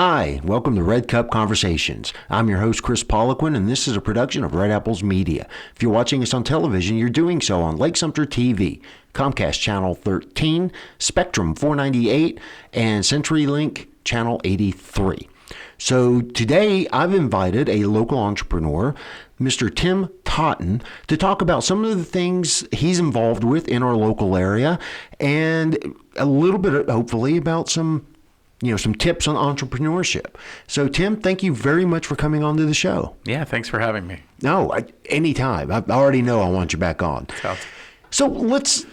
Hi, welcome to Red Cup Conversations. I'm your host, Kris Poliquin, and this is a production of Red Apples Media. If you're watching us on television, you're doing so on Lake Sumter TV, Comcast Channel 13, Spectrum 498, and CenturyLink Channel 83. So today I've invited a local entrepreneur, Mr. Tim Totten, to talk about some of the things he's involved with in our local area and a little bit, hopefully, about some tips on entrepreneurship. So, Tim, thank you very much for coming on to the show. Yeah, thanks for having me. No, anytime. I already know I want you back on. So let's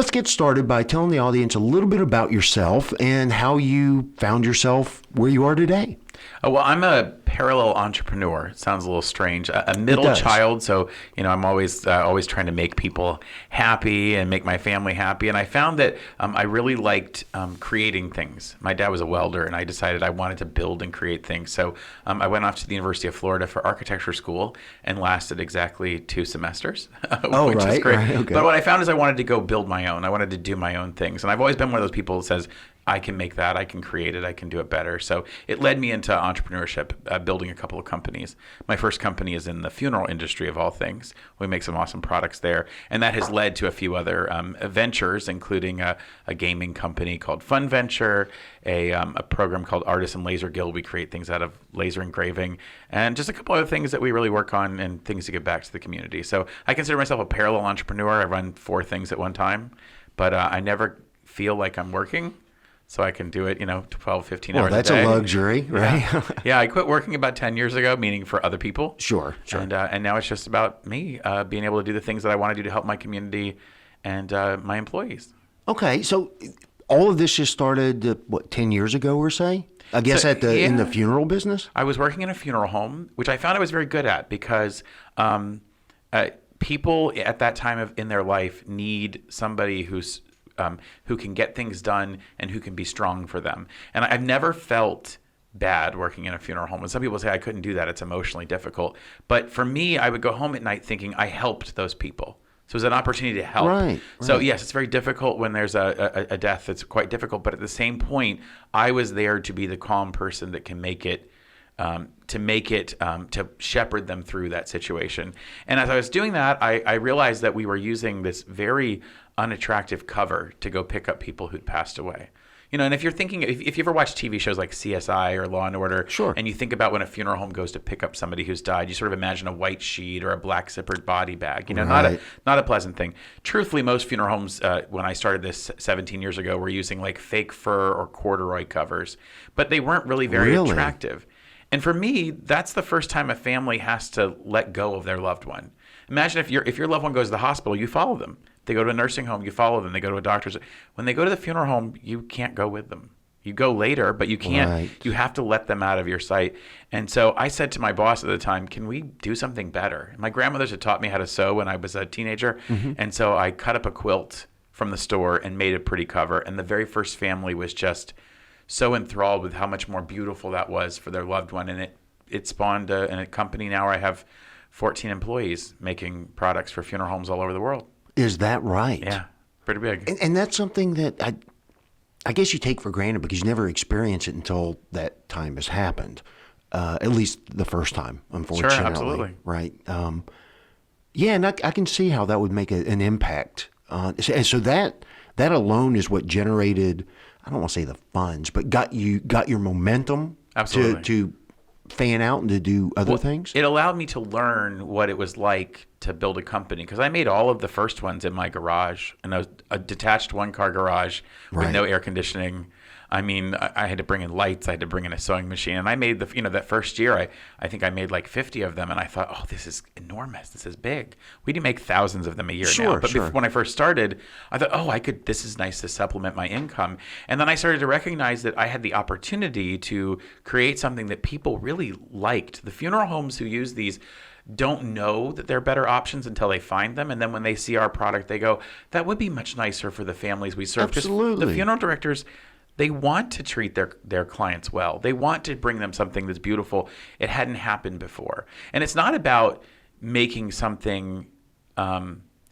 get started by telling the audience a little bit about yourself and how you found yourself where you are today. Well, I'm a parallel entrepreneur. It sounds a little strange. A middle child, so I'm always trying to make people happy and make my family happy. And I found that I really liked creating things. My dad was a welder, and I decided I wanted to build and create things. So I went off to the University of Florida for architecture school and lasted exactly 2 semesters, which is great. Right, okay. But what I found is I wanted to go build my own. I wanted to do my own things, and I've always been one of those people that says, I can make that, I can create it, I can do it better. So it led me into entrepreneurship, building a couple of companies. My first company is in the funeral industry, of all things. We make some awesome products there. And that has led to a few other ventures, including a gaming company called Fun Venture, a program called Artisan Laser Guild. We create things out of laser engraving, and just a couple other things that we really work on and things to give back to the community. So I consider myself a parallel entrepreneur. I run 4 things at one time, but I never feel like I'm working. So I can do it, 12, 15 hours a day. Well, that's a luxury, right? Yeah, I quit working about 10 years ago, meaning for other people. Sure. And now it's just about me being able to do the things that I want to do to help my community and my employees. Okay, so all of this just started, 10 years ago or say? I guess in the funeral business? I was working in a funeral home, which I found I was very good at because people at that time in their life need somebody who can get things done and who can be strong for them. And I've never felt bad working in a funeral home. And some people say I couldn't do that. It's emotionally difficult. But for me, I would go home at night thinking I helped those people. So it was an opportunity to help. Right. So yes, it's very difficult when there's a death. It's quite difficult. But at the same point, I was there to be the calm person that can make it to shepherd them through that situation. And as I was doing that, I realized that we were using this very unattractive cover to go pick up people who'd passed away. And if you're thinking, if you ever watch TV shows like CSI or Law and Order, sure, and you think about when a funeral home goes to pick up somebody who's died, you sort of imagine a white sheet or a black zippered body bag. Right. Not a pleasant thing. Truthfully, most funeral homes, when I started this 17 years ago, were using like fake fur or corduroy covers, but they weren't really very attractive. And for me, that's the first time a family has to let go of their loved one. Imagine if your loved one goes to the hospital, you follow them. They go to a nursing home, you follow them. They go to a doctor's. When they go to the funeral home, you can't go with them. You go later, but you can't. Right. You have to let them out of your sight. And so I said to my boss at the time, can we do something better? My grandmothers had taught me how to sew when I was a teenager. Mm-hmm. And so I cut up a quilt from the store and made a pretty cover. And the very first family was just so enthralled with how much more beautiful that was for their loved one. And it spawned a company now where I have 14 employees making products for funeral homes all over the world. Is that right? Yeah, pretty big. And that's something that I guess you take for granted because you never experience it until that time has happened. At least the first time, unfortunately. Sure, absolutely. Right. And I can see how that would make an impact. And so that alone is what generated, I don't want to say the funds, but got your momentum to fan out and to do other things? It allowed me to learn what it was like to build a company because I made all of the first ones in my garage, and a detached 1-car garage with no air conditioning. I mean, I had to bring in lights. I had to bring in a sewing machine. And I made that first year, I think I made like 50 of them. And I thought, oh, this is enormous. This is big. We do make thousands of them a year now. But when I first started, I thought, this is nice to supplement my income. And then I started to recognize that I had the opportunity to create something that people really liked. The funeral homes who use these don't know that they're better options until they find them. And then when they see our product, they go, that would be much nicer for the families we serve. Absolutely. The funeral directors, they want to treat their clients well. They want to bring them something that's beautiful. It hadn't happened before. And it's not about making something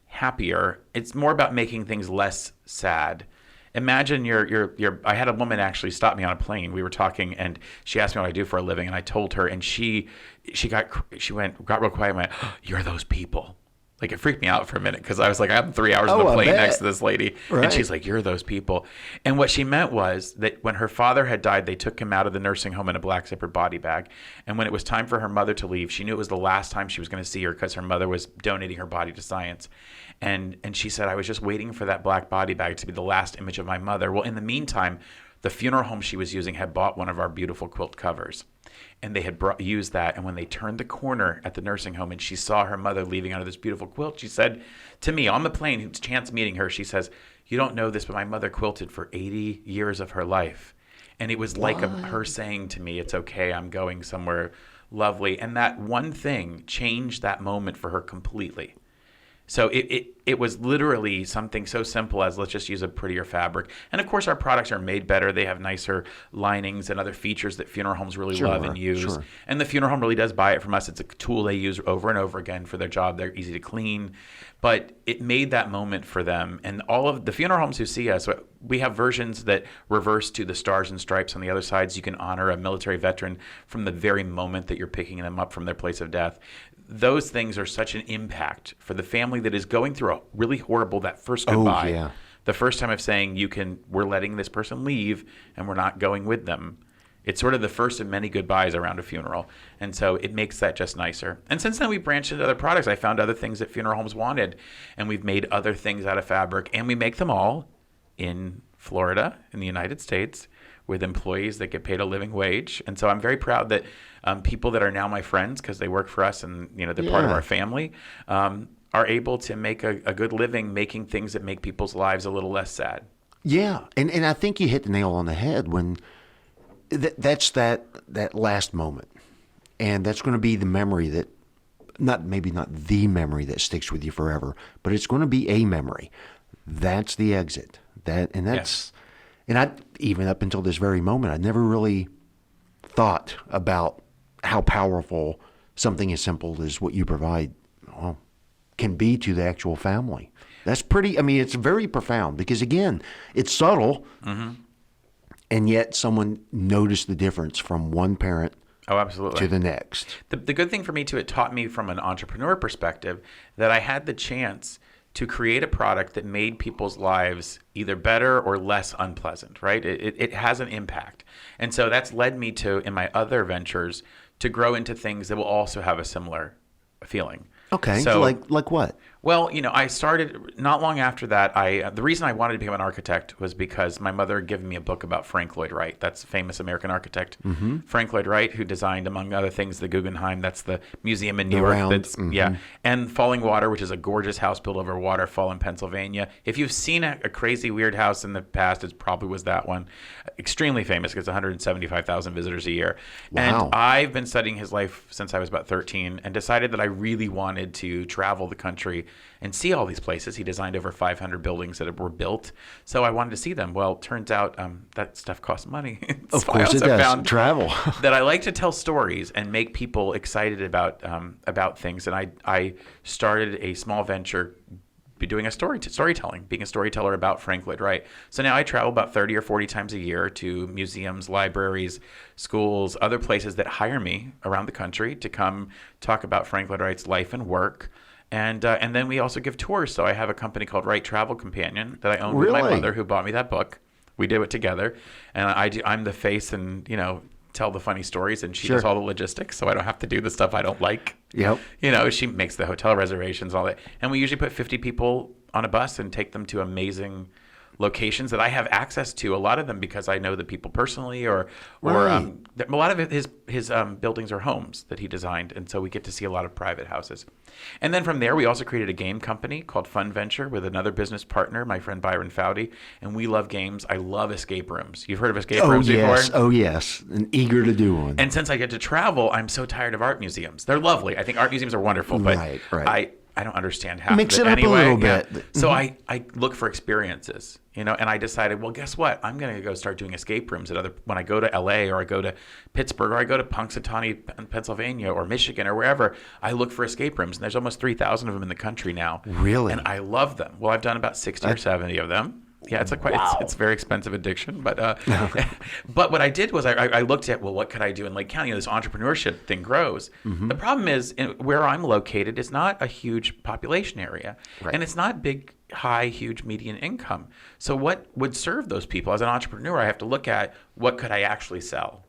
happier. It's more about making things less sad. Imagine I had a woman actually stop me on a plane. We were talking and she asked me what I do for a living and I told her and she got real quiet and went, oh, "You're those people." Like it freaked me out for a minute because I was like, I'm 3 hours on the plane next to this lady. Right. And she's like, "You're those people." And what she meant was that when her father had died, they took him out of the nursing home in a black zippered body bag. And when it was time for her mother to leave, she knew it was the last time she was going to see her because her mother was donating her body to science. And she said, "I was just waiting for that black body bag to be the last image of my mother." Well, in the meantime, the funeral home she was using had bought one of our beautiful quilt covers. And they had used that. And when they turned the corner at the nursing home and she saw her mother leaving under this beautiful quilt, she said to me on the plane, chance meeting her, she says, "You don't know this, but my mother quilted for 80 years of her life." And it was like her saying to me, "It's okay, I'm going somewhere lovely." And that one thing changed that moment for her completely. So it was literally something so simple as let's just use a prettier fabric. And of course, our products are made better. They have nicer linings and other features that funeral homes really love and use. Sure. And the funeral home really does buy it from us. It's a tool they use over and over again for their job. They're easy to clean. But it made that moment for them. And all of the funeral homes who see us, we have versions that reverse to the stars and stripes on the other sides. You can honor a military veteran from the very moment that you're picking them up from their place of death. Those things are such an impact for the family that is going through a really horrible, that first goodbye. Oh, yeah. The first time of saying we're letting this person leave and we're not going with them. It's sort of the first of many goodbyes around a funeral. And so it makes that just nicer. And since then, we branched into other products. I found other things that funeral homes wanted. And we've made other things out of fabric. And we make them all in Florida, in the United States, with employees that get paid a living wage. And so I'm very proud that people that are now my friends because they work for us and they're part of our family are able to make a good living making things that make people's lives a little less sad. Yeah, and I think you hit the nail on the head when that's that last moment. And that's going to be the memory that, maybe not the memory that sticks with you forever, but it's going to be a memory. That's the exit. And I, even up until this very moment, I never really thought about how powerful something as simple as what you provide can be to the actual family. That's it's very profound because, again, it's subtle, and yet someone noticed the difference from one parent to the next. The good thing for me, too, it taught me from an entrepreneur perspective that I had the chance to create a product that made people's lives either better or less unpleasant, right? It has an impact. And so that's led me to, in my other ventures, to grow into things that will also have a similar feeling. Okay, so like what? Well, I started not long after that. The reason I wanted to become an architect was because my mother had given me a book about Frank Lloyd Wright. That's a famous American architect. Mm-hmm. Frank Lloyd Wright, who designed, among other things, the Guggenheim. That's the museum in New York. And Falling Water, which is a gorgeous house built over a waterfall in Pennsylvania. If you've seen a crazy, weird house in the past, it probably was that one. Extremely famous, gets 175,000 visitors a year. Wow. And I've been studying his life since I was about 13 and decided that I really wanted to travel the country and see all these places. He designed over 500 buildings that were built. So I wanted to see them. Well, it turns out that stuff costs money. Of course it does. Found travel. that I like to tell stories and make people excited about things. And I started a small venture doing storytelling, being a storyteller about Frank Lloyd Wright. So now I travel about 30 or 40 times a year to museums, libraries, schools, other places that hire me around the country to come talk about Frank Lloyd Wright's life and work. And then we also give tours. So I have a company called Wright Travel Companion that I own with my mother, who bought me that book. We do it together, and I'm the face and tell the funny stories, and she does all the logistics, so I don't have to do the stuff I don't like. Yep. She makes the hotel reservations, all that, and we usually put 50 people on a bus and take them to amazing locations that I have access to, a lot of them because I know the people personally, or a lot of his buildings are homes that he designed, and so we get to see a lot of private houses. And then from there, we also created a game company called Fun Venture with another business partner, my friend Byron Fowdy, and we love games. I love escape rooms. You've heard of escape rooms before? Oh, yes, and eager to do one. And since I get to travel, I'm so tired of art museums. They're lovely. I think art museums are wonderful, but I don't understand half Mix of it up anyway. a little bit. So I look for experiences, and I decided, well, guess what? I'm going to go start doing escape rooms when I go to LA or I go to Pittsburgh or I go to Punxsutawney, Pennsylvania or Michigan or wherever. I look for escape rooms, and there's almost 3,000 of them in the country now. Really? And I love them. Well, I've done about 60 or 70 of them. Yeah, it's Wow. it's a very expensive addiction. But but what I did was I looked at, well, what could I do in Lake County? This entrepreneurship thing grows. The problem is where I'm located is not a huge population area, Right. and it's not big, high, huge median income. So what would serve those people? As an entrepreneur, I have to look at what could I actually sell.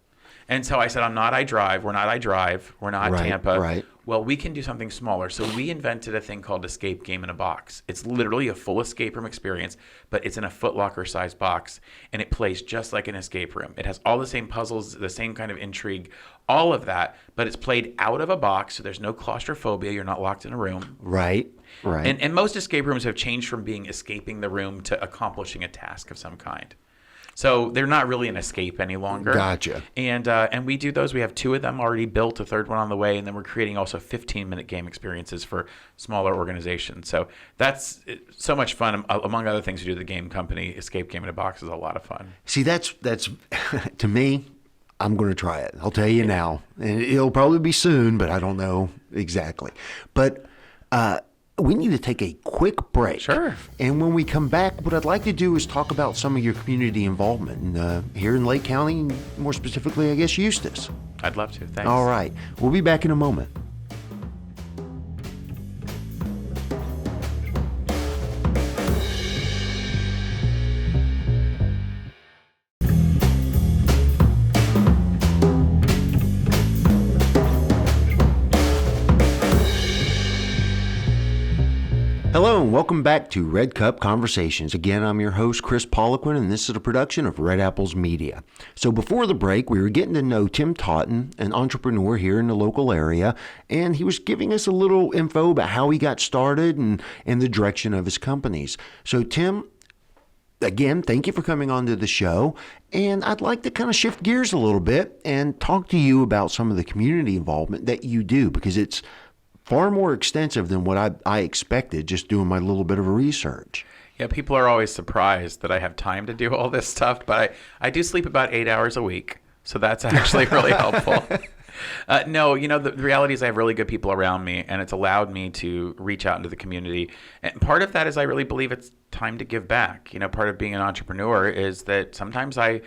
And so I said, I'm not iDrive. We're not iDrive. We're not Right, Tampa. right. Well, we can do something smaller. So we invented a thing called Escape Game in a Box. It's literally a full escape room experience, but it's in a Foot Locker sized box, and it plays just like an escape room. It has all the same puzzles, the same kind of intrigue, all of that, but it's played out of a box, so there's no claustrophobia. You're not locked in a room. Right. Right. And most escape rooms have changed from being escaping the room to accomplishing a task of some kind. So they're not really an escape any longer. Gotcha. And we do those. We have 2 of them already built, a third one on the way, and then we're creating also 15-minute game experiences for smaller organizations. So that's so much fun. Among other things, we do the game company. Escape Game in a Box is a lot of fun. See, that's to me, I'm going to try it. I'll tell you now. And it'll probably be soon, but I don't know exactly. But we need to take a quick break. Sure. And when we come back, what I'd like to do is talk about some of your community involvement here in Lake County, more specifically, I guess, Eustis. I'd love to. Thanks. All right. We'll be back in a moment. Hello and welcome back to Red Cup Conversations. Again, I'm your host, Kris Poliquin, and this is a production of Red Apples Media. So before the break, we were getting to know Tim Totten, an entrepreneur here in the local area, and he was giving us a little info about how he got started and the direction of his companies. So Tim, again, thank you for coming on to the show, and I'd like to kind of shift gears a little bit and talk to you about some of the community involvement that you do, because it's far more extensive than what I expected just doing my little bit of a research. Yeah, people are always surprised that I have time to do all this stuff, but I do sleep about 8 hours a week, so that's actually really helpful. No, the reality is I have really good people around me, and it's allowed me to reach out into the community. And part of that is I really believe it's time to give back. Part of being an entrepreneur is that sometimes I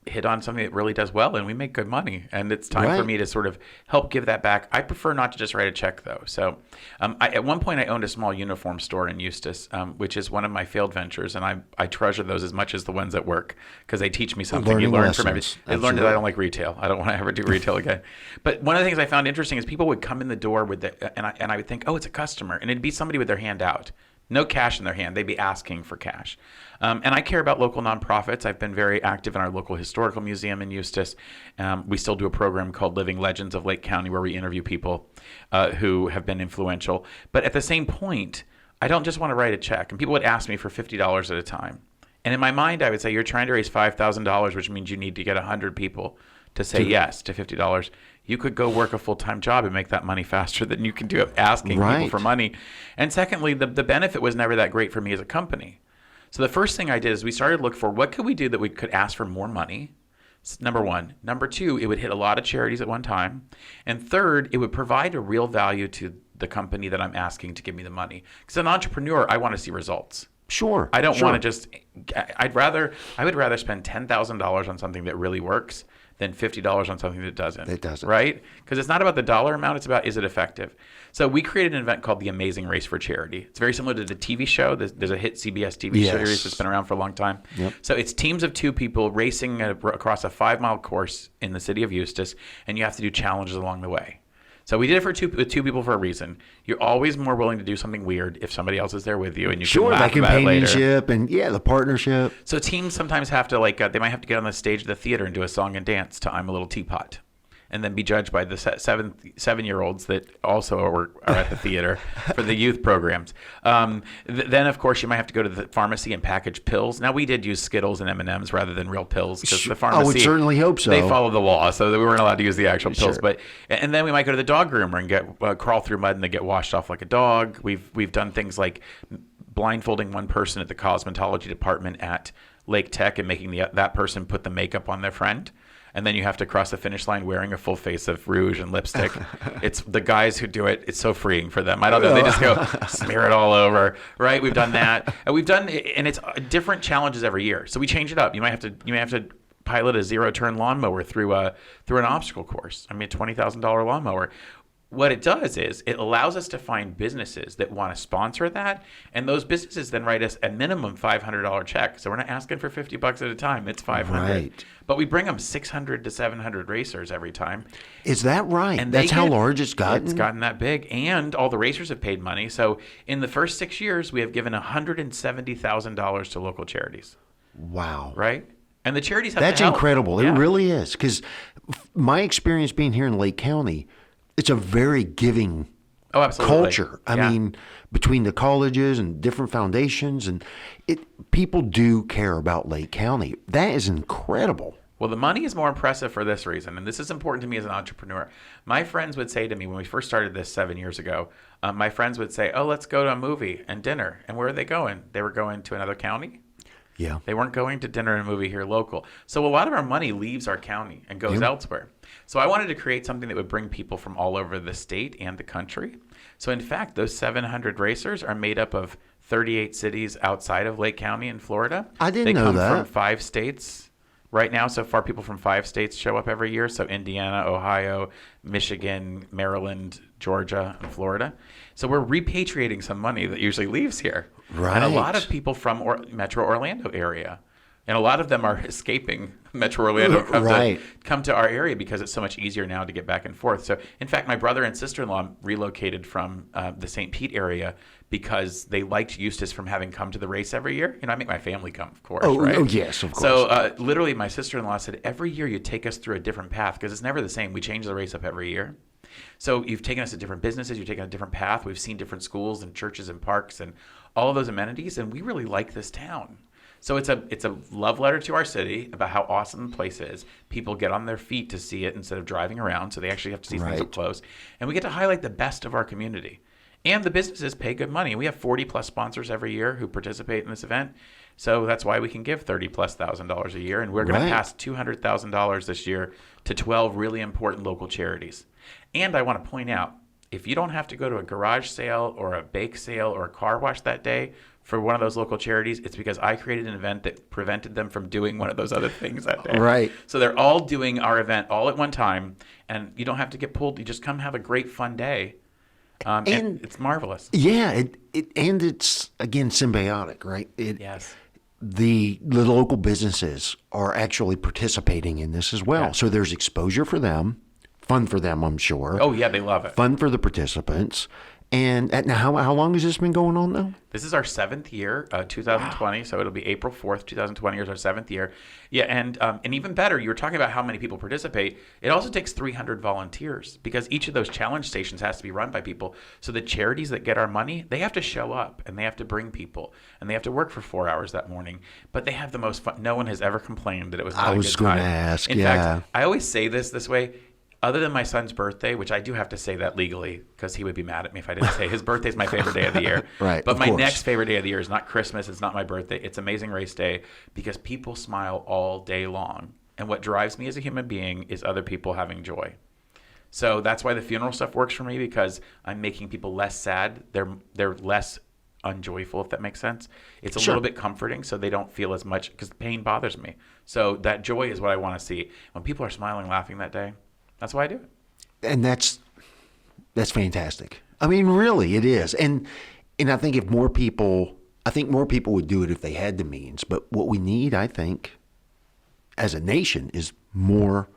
hit on something that really does well and we make good money, and it's time for me to sort of help give that back. I prefer not to just write a check though. So at one point I owned a small uniform store in Eustis, which is one of my failed ventures, and I treasure those as much as the ones that work, because they teach me something. Learning You learn lessons. from everything. I learned that I don't like retail. I don't want to ever do retail again. But one of the things I found interesting is people would come in the door with and I would think, oh, it's a customer, and it'd be somebody with their hand out. No cash in their hand. They'd be asking for cash. And I care about local nonprofits. I've been very active in our local historical museum in Eustis. We still do a program called Living Legends of Lake County, where we interview people who have been influential. But at the same point, I don't just want to write a check. And people would ask me for $50 at a time. And in my mind, I would say, you're trying to raise $5,000, which means you need to get 100 people to say yes to $50. You could go work a full-time job and make that money faster than you can do asking people for money. And secondly, the benefit was never that great for me as a company. So the first thing I did is we started to look for what could we do that we could ask for more money. Number one. Number two, it would hit a lot of charities at one time. And third, it would provide a real value to the company that I'm asking to give me the money. Because as an entrepreneur, I want to see results. Sure. I don't want to just, I would rather spend $10,000 on something that really works than $50 on something that doesn't. It doesn't. Right? Because it's not about the dollar amount, it's about, is it effective? So we created an event called the Amazing Race for Charity. It's very similar to the TV show. There's a hit CBS TV series that's been around for a long time. Yep. So it's teams of 2 people racing across a 5-mile course in the city of Eustis, and you have to do challenges along the way. So we did it with two people for a reason. You're always more willing to do something weird if somebody else is there with you, and you can laugh that about it later. companionship and the partnership. So teams sometimes have to they might have to get on the stage of the theater and do a song and dance to "I'm a Little Teapot," and then be judged by the 7-year-olds that also are at the theater for the youth programs. Then, of course, you might have to go to the pharmacy and package pills. Now, we did use Skittles and M&Ms rather than real pills, because the pharmacy, I would certainly hope so. They follow the law, so that we weren't allowed to use the actual pills. Sure. And then we might go to the dog groomer and get crawl through mud and they get washed off like a dog. We've done things like blindfolding one person at the cosmetology department at Lake Tech and making that person put the makeup on their friend. and then you have to cross the finish line wearing a full face of rouge and lipstick. It's the guys who do it. It's so freeing for them. I don't know. They just go smear it all over, right? We've done that, and it's different challenges every year. So we change it up. You may have to pilot a 0-turn lawnmower through an obstacle course. I mean, a $20,000 lawnmower. What it does is it allows us to find businesses that want to sponsor that, and those businesses then write us a minimum $500 check. So we're not asking for $50 at a time; it's $500. Right. But we bring them 600 to 700 racers every time. Is that right? And that's how large it's gotten? It's gotten that big, and all the racers have paid money. So in the first 6 years, we have given $170,000 to local charities. Wow! Right. And the charities have That's to help. incredible. Yeah. It really is. Because my experience being here in Lake County, it's a very giving culture. I mean, between the colleges and different foundations, and people do care about Lake County. That is incredible. Well, the money is more impressive for this reason, and this is important to me as an entrepreneur. My friends would say to me when we first started this 7 years ago, my friends would say, "Oh, let's go to a movie and dinner." And where are they going? They were going to another county. Yeah. They weren't going to dinner and a movie here local. So a lot of our money leaves our county and goes elsewhere. So I wanted to create something that would bring people from all over the state and the country. So in fact, those 700 racers are made up of 38 cities outside of Lake County in Florida. I didn't know that. They come from 5 states. Right now, so far, people from 5 states show up every year. So Indiana, Ohio, Michigan, Maryland, Georgia, and Florida. So we're repatriating some money that usually leaves here. Right. And a lot of people from Metro Orlando area. And a lot of them are escaping Metro Orlando, come to our area because it's so much easier now to get back and forth. So, in fact, my brother and sister-in-law relocated from the St. Pete area because they liked Eustis from having come to the race every year. I make my family come, of course, right? Oh, yes, of course. So, literally, my sister-in-law said, every year you take us through a different path because it's never the same. We change the race up every year. So you've taken us to different businesses, you've taken a different path. We've seen different schools and churches and parks and all of those amenities, and we really like this town. So it's a love letter to our city about how awesome the place is. People get on their feet to see it instead of driving around, so they actually have to see things up close. And we get to highlight the best of our community. And the businesses pay good money. We have 40-plus sponsors every year who participate in this event. So that's why we can give $30,000+ a year. And we're going to pass $200,000 this year to 12 really important local charities. And I want to point out, if you don't have to go to a garage sale or a bake sale or a car wash that day for one of those local charities, it's because I created an event that prevented them from doing one of those other things that day. Right. So they're all doing our event all at one time, and you don't have to get pulled. You just come have a great, fun day. And it's marvelous. Yeah, and it's, again, symbiotic, right? Yes. The local businesses are actually participating in this as well. Yeah. So there's exposure for them, fun for them, I'm sure. Oh, yeah, they love it. Fun for the participants. And now, how long has this been going on now? This is our 7th year, 2020. Wow. So it'll be April 4th, 2020 is our 7th year. Yeah, and even better, you were talking about how many people participate. It also takes 300 volunteers because each of those challenge stations has to be run by people. So the charities that get our money, they have to show up and they have to bring people and they have to work for 4 hours that morning. But they have the most fun. No one has ever complained that it was not a good time. I was going to ask, In fact, I always say this way. Other than my son's birthday, which I do have to say that legally because he would be mad at me if I didn't say his birthday is my favorite day of the year. Right. But my next favorite day of the year is not Christmas. It's not my birthday. It's Amazing Race Day because people smile all day long. And what drives me as a human being is other people having joy. So that's why the funeral stuff works for me because I'm making people less sad. They're less unjoyful, if that makes sense. It's a little bit comforting so they don't feel as much because pain bothers me. So that joy is what I want to see. When people are smiling, laughing that day, that's why I do it. And that's fantastic. I mean, really, it is. And I think more people would do it if they had the means. But what we need, I think, as a nation is more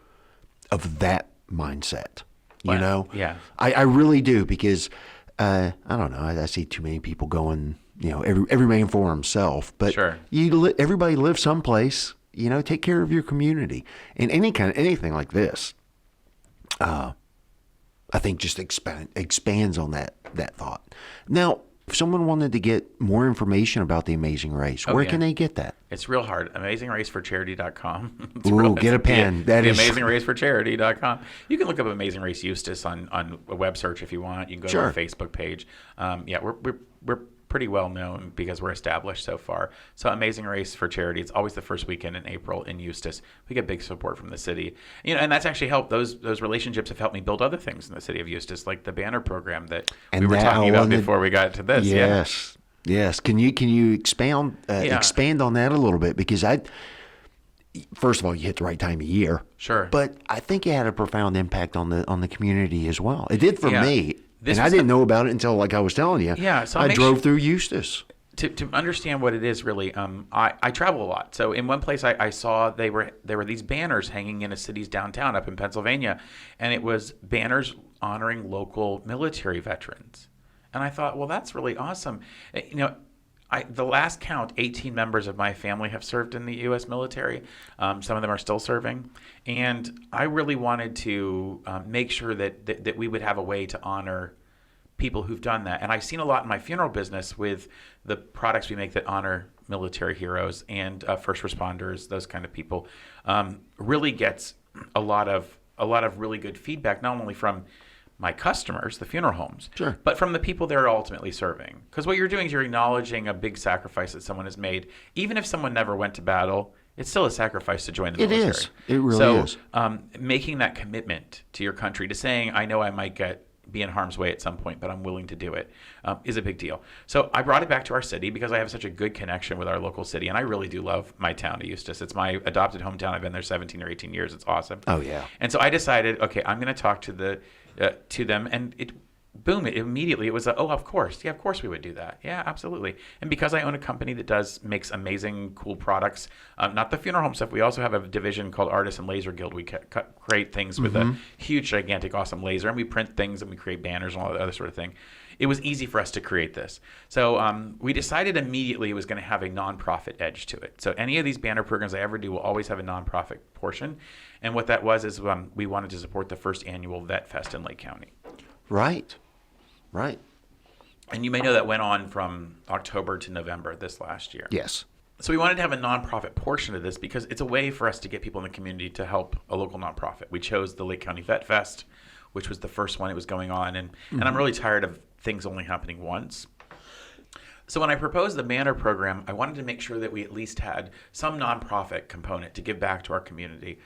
of that mindset. You know? Yeah. I really do because, I don't know, I see too many people going, every man for himself. But everybody lives someplace, take care of your community. And anything like this. I think just expands on that thought. Now, if someone wanted to get more information about the Amazing Race, where can they get that? It's real hard. AmazingRaceForCharity.com. Ooh, get a pen. That is AmazingRaceForCharity.com. You can look up Amazing Race Eustis on a web search if you want. You can go to our Facebook page. We're pretty well known because we're established so far. So Amazing Race for Charity, it's always the first weekend in April in Eustis. We get big support from the city. And that's actually helped. Those relationships have helped me build other things in the city of Eustis, like the banner program that we were talking about before we got to this. Yes. Yeah. Yes. Can you expand on that a little bit? Because first of all, you hit the right time of year. Sure. But I think it had a profound impact on the community as well. It did for me. I didn't know about it until, like I was telling you. Yeah. So I drove through Eustis. To understand what it is really, I travel a lot. So in one place I saw there were these banners hanging in a city's downtown up in Pennsylvania, and it was banners honoring local military veterans. And I thought, well, that's really awesome. The last count, 18 members of my family have served in the U.S. military. Some of them are still serving. And I really wanted to make sure that we would have a way to honor people who've done that. And I've seen a lot in my funeral business with the products we make that honor military heroes and first responders, those kind of people. Really gets a lot of really good feedback, not only from my customers, the funeral homes, sure, but from the people they're ultimately serving. Because what you're doing is you're acknowledging a big sacrifice that someone has made. Even if someone never went to battle, it's still a sacrifice to join the military. It is. It really is. Making that commitment to your country, to saying, I know I might be in harm's way at some point, but I'm willing to do it, is a big deal. So I brought it back to our city because I have such a good connection with our local city, and I really do love my town of Eustis. It's my adopted hometown. I've been there 17 or 18 years. It's awesome. Oh, yeah. And so I decided, okay, I'm going to talk to them, and it immediately it was of course. Yeah, of course we would do that. Yeah, absolutely. And because I own a company that makes amazing, cool products, not the funeral home stuff, we also have a division called Artists and Laser Guild. We create things with a huge, gigantic, awesome laser, and we print things and we create banners and all that other sort of thing. It was easy for us to create this. So we decided immediately it was going to have a nonprofit edge to it. So any of these banner programs I ever do will always have a nonprofit portion. And what that was is we wanted to support the first annual Vet Fest in Lake County. Right. And you may know that went on from October to November this last year. Yes. So we wanted to have a nonprofit portion of this because it's a way for us to get people in the community to help a local nonprofit. We chose the Lake County Vet Fest, which was the first one it was going on. And I'm really tired of things only happening once. So when I proposed the banner program, I wanted to make sure that we at least had some nonprofit component to give back to our community.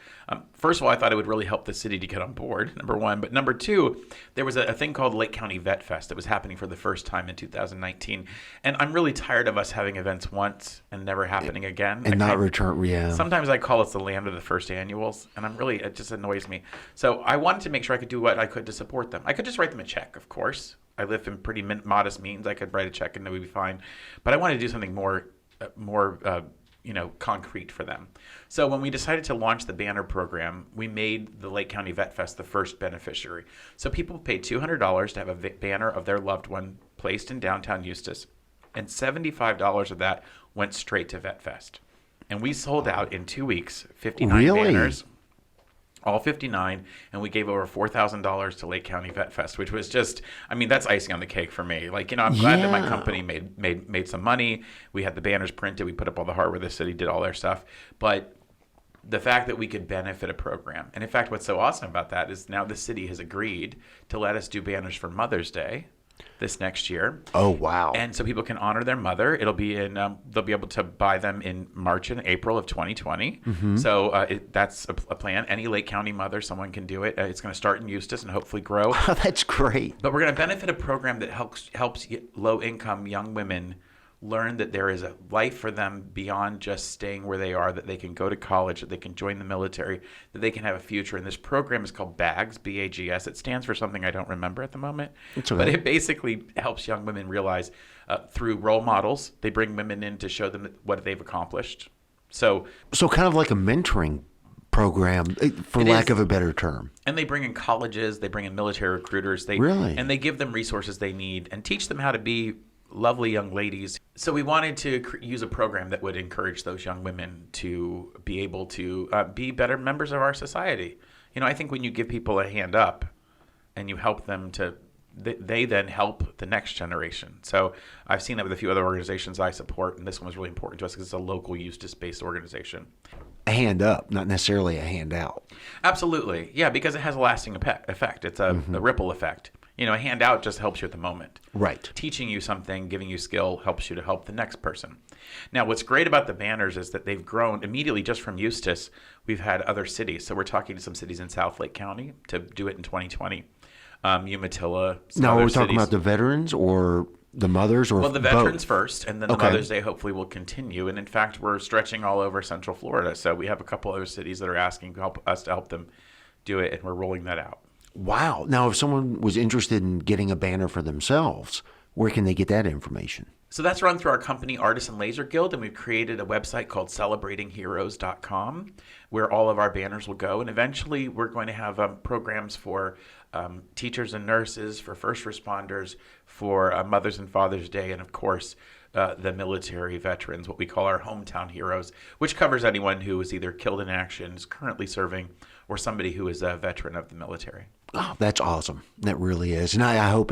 First of all, I thought it would really help the city to get on board, number one. But number two, there was a thing called Lake County Vet Fest that was happening for the first time in 2019. And I'm really tired of us having events once and never happening again. And not return, yeah. Sometimes I call it the land of the first annuals, and it just annoys me. So I wanted to make sure I could do what I could to support them. I could just write them a check, of course. I live in pretty modest means. I could write a check and it would be fine. But I wanted to do something more concrete for them. So when we decided to launch the banner program, we made the Lake County Vet Fest the first beneficiary. So people paid $200 to have a banner of their loved one placed in downtown Eustis, and $75 of that went straight to Vet Fest. And we sold out in 2 weeks, 59 banners. All 59, and we gave over $4,000 to Lake County Vet Fest, which was just, that's icing on the cake for me. I'm glad that my company made some money. We had the banners printed. We put up all the hardware. The city did all their stuff. But the fact that we could benefit a program, and in fact, what's so awesome about that is now the city has agreed to let us do banners for Mother's Day this next year. Oh, wow. And so people can honor their mother. It'll be they'll be able to buy them in March and April of 2020. So that's a plan. Any Lake County mother, someone can do it. It's going to start in Eustis and hopefully grow. Oh, that's great. But we're going to benefit a program that helps low-income young women learn that there is a life for them beyond just staying where they are, that they can go to college, that they can join the military, that they can have a future. And this program is called BAGS, B-A-G-S. It stands for something I don't remember at the moment. Okay. But it basically helps young women realize through role models, they bring women in to show them what they've accomplished. So kind of like a mentoring program, for lack of a better term. And they bring in colleges, they bring in military recruiters. Really? And they give them resources they need and teach them how to be lovely young ladies. So we wanted to use a program that would encourage those young women to be able to be better members of our society. I think when you give people a hand up and you help them they then help the next generation. So I've seen that with a few other organizations I support, and this one was really important to us because it's a local Eustis-based organization. A hand up, not necessarily a hand out. Absolutely. Yeah, because it has a lasting effect. It's a ripple effect. A handout just helps you at the moment. Right. Teaching you something, giving you skill helps you to help the next person. Now, what's great about the banners is that they've grown immediately just from Eustis. We've had other cities. So we're talking to some cities in South Lake County to do it in 2020. Umatilla. Now, we're talking about the veterans or the mothers, or well, the veterans first, and then the Okay. Mother's Day hopefully will continue. And in fact, we're stretching all over Central Florida. So we have a couple other cities that are asking us to help them do it, and we're rolling that out. Wow. Now, if someone was interested in getting a banner for themselves, where can they get that information? So that's run through our company, Artisan Laser Guild, and we've created a website called celebratingheroes.com where all of our banners will go. And eventually we're going to have programs for teachers and nurses, for first responders, for Mother's and Father's Day, and of course, the military veterans, what we call our hometown heroes, which covers anyone who was either killed in action, is currently serving, or somebody who is a veteran of the military. Oh, that's awesome. That really is. And I hope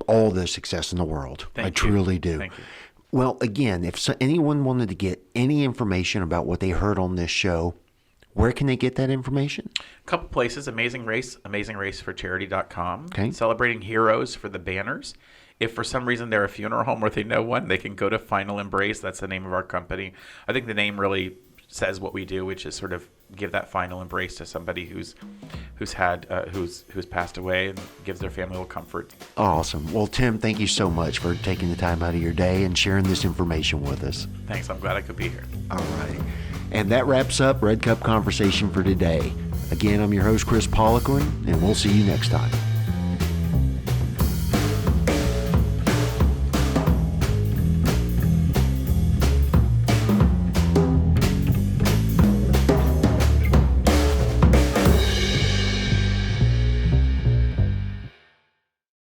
all the success in the world. Thank I you. truly do. Thank you. Well, again, if anyone wanted to get any information about what they heard on this show, where can they get that information? A couple places: Amazing Race, AmazingRaceForCharity.com. Okay. Celebrating Heroes for the banners. If for some reason they're a funeral home or they know one, they can go to Final Embrace. That's the name of our company. I think the name really says what we do, which is sort of give that final embrace to somebody who's passed away, and gives their family a little comfort. Awesome. Well, Tim, thank you so much for taking the time out of your day and sharing this information with us. Thanks. I'm glad I could be here. All right. And that wraps up Red Cup Conversation for today. Again, I'm your host, Kris Poliquin, and we'll see you next time.